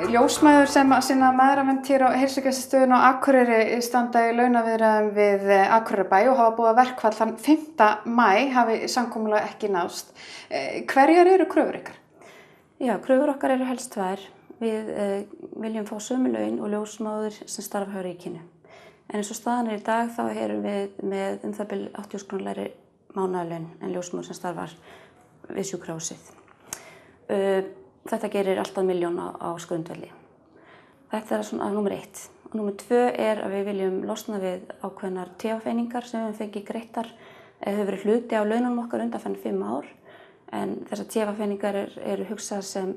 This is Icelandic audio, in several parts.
Ljósmæður sem sinna mæðravernd hér á heilsugæslustöðinni á Akureyri standa í launaviðræðum við Akureyrarbæ og hafa boðað verkfall þann 5. maí hafi samkomulag ekki náðst. Hverjar eru kröfur ykkar? Já, kröfur okkar eru helst tvær. Við viljum fá sömu laun og ljósmæður sem starfa hjá ríkinu. En eins og staðan í dag þá erum við með það bil 80.000 kr. lægri mánaðarlaun en ljósmæður sem starfar við sjúkrahúsið. Þetta gerir alltaf 1 milljón á grundvelli. Þetta er svona númer 1. Og númer 2 er að við viljum losna við ákveðnar TF-einingar sem við höfum fengið greittar eða hefur verið hluti á laununum okkar undanfarin 5 ár. En þessar TF-einingar eru hugsaðar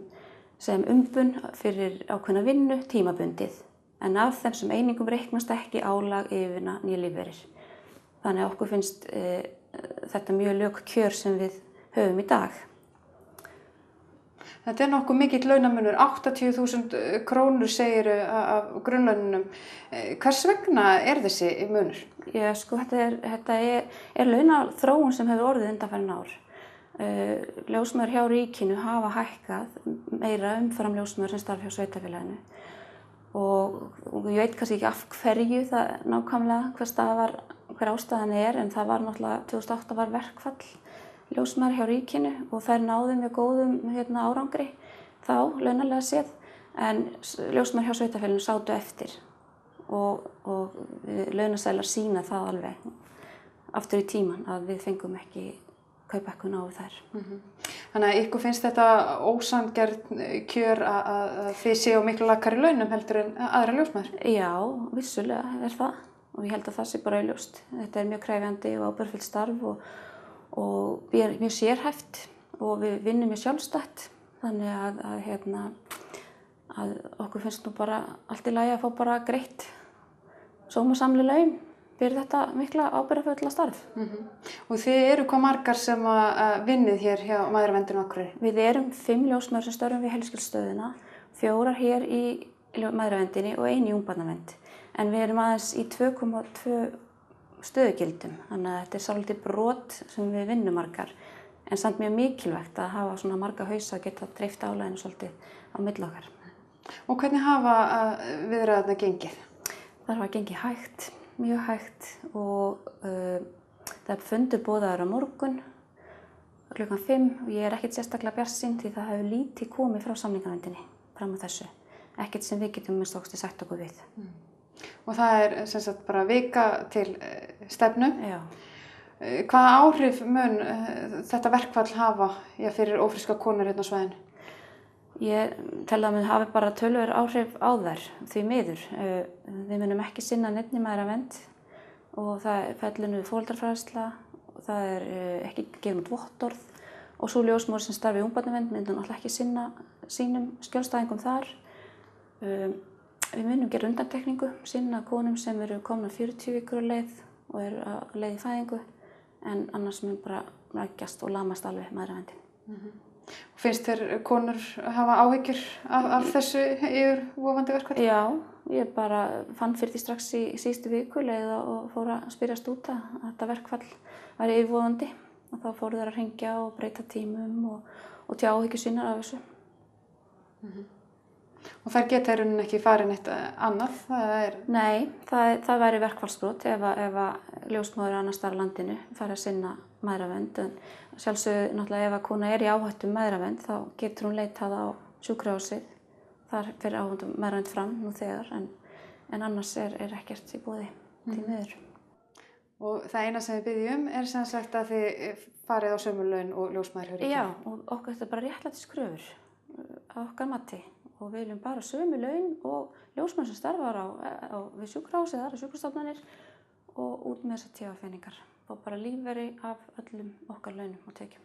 sem umbun fyrir ákveðna vinnu tímabundið. En af þeim sem einingum reiknast ekki álag yfirvinna né lífeyrir. Þannig að okkur finnst þetta mjög lök kjör sem við höfum í dag. Þetta er nokkuð mikill launamunur, 80.000 krónur segir af grunnlaununum. Hvers vegna er þessi munur? Já, sko, þetta er launaþróun sem hefur orðið undanfarin ár. Ljósmæður hjá ríkinu hafa hækkað meira umfram ljósmæður sem starfa hjá sveitarfélaginu. Og ég veit kannski ekki af hverju það nákvæmlega hver ástæðan er, en það var náttúrulega 2008 var verkfall ljósmæður hjá ríkinu og þær náðu mjög góðum árangri þá launalega séð, en ljósmæður hjá sveitarfélaginu sátu eftir og launaseðlar sýna það alveg aftur í tímann að við fengum ekki kaupækkun á þær. Þannig að ykkur finnst þetta ósanngjarn kjör að þið séu miklu lakari launum heldur en aðra ljósmæður? Já, vissulega er það og ég held að það sé bara augljóst. Þetta er mjög krefjandi og ábyrgðarfullt starf og við erum mjög sérhæft og við vinnum mjög sjálfstætt, þannig að okkur finnst nú bara allt í lagi að fá bara greitt sómasamleg laun fyrir þetta mikla ábyrgðarfulla starf. Og þið eru hvað margar sem vinnið hér hjá Mæðraverndinni á Akureyri? Við erum 5 ljósmæður sem störfum við heilsugæslustöðina, 4 hér í Mæðraverndinni og 1 í ungbarnavernd. En við erum aðeins í 2,2 stöðugildum, þannig að þetta er svolítið brot sem við vinnum margar, en samt mjög mikilvægt að hafa svona marga hausa að geta dreift álaginu svolítið á milli okkar. Og hvernig hafa viðræðurnar gengið? Það hafa gengið hægt, mjög hægt og það er fundur boðaður á morgun klukkan 5 og ég er ekkert sérstaklega bjartsýn því það hefur lítið komið frá samninganefndinni fram á þessu. Ekkert sem við getum sagt okkur við. Og það er sem sagt bara vika til stefnu. Já. Hvaða áhrif mun þetta verkfall hafa fyrir ófrískar konur hérna á svæðinu? Ég tel að mun hafi bara töluverð áhrif á þær, því miður. Við munum ekki sinna neinni mæðravernd og það fellur niður foreldrafræðsla og það er ekki gefin út vottorð og svo ljósmóðir sem starfi í ungbarnavernd myndi náttúrulega ekki sinna sínum skjólstæðingum þar. Við munum gera undantekningu, sinna konum sem eru komnar 40 vikur á leið og eru á leið í fæðingu, en annars mun bara rækjast og lamast alveg mæðraverndin. Finnst þér konur hafa áhyggjur af þessu yfirvofandi verkfalli? Já, ég bara fann fyrir því strax í síðustu viku leið og fór að spyrjast út að þetta verkfall væri yfirvofandi og þá fóru þær að hringja og breyta tímum og tjá áhyggjur sínar af þessu. Og þær geta í rauninni ekki farið neitt annað? Nei, það væri verkfallsbrot ef ljósmóðir annars staðar á landinu fari að sinna mæðravernd. En sjálfsögðu náttúrulega ef að kona er í áhættu mæðravernd þá getur hún leitað á sjúkrahúsið. Þar fer áhættu mæðravernd fram nú þegar, en annars er ekkert í boði því miður. Og það eina sem við byggjum er sem sagt að þið farið á sömu laun og ljósmæður hjá ríkinu? Já, og okkur þetta er bara réttlætiskröfur á okkar mati. Og við viljum bara sömu laun og ljósmæður sem starfar við sjúkrahús eða aðrar sjúkrastofnanir og út með þessar TF-einingar. Og bara lífeyri af öllum okkar launum og tekjum.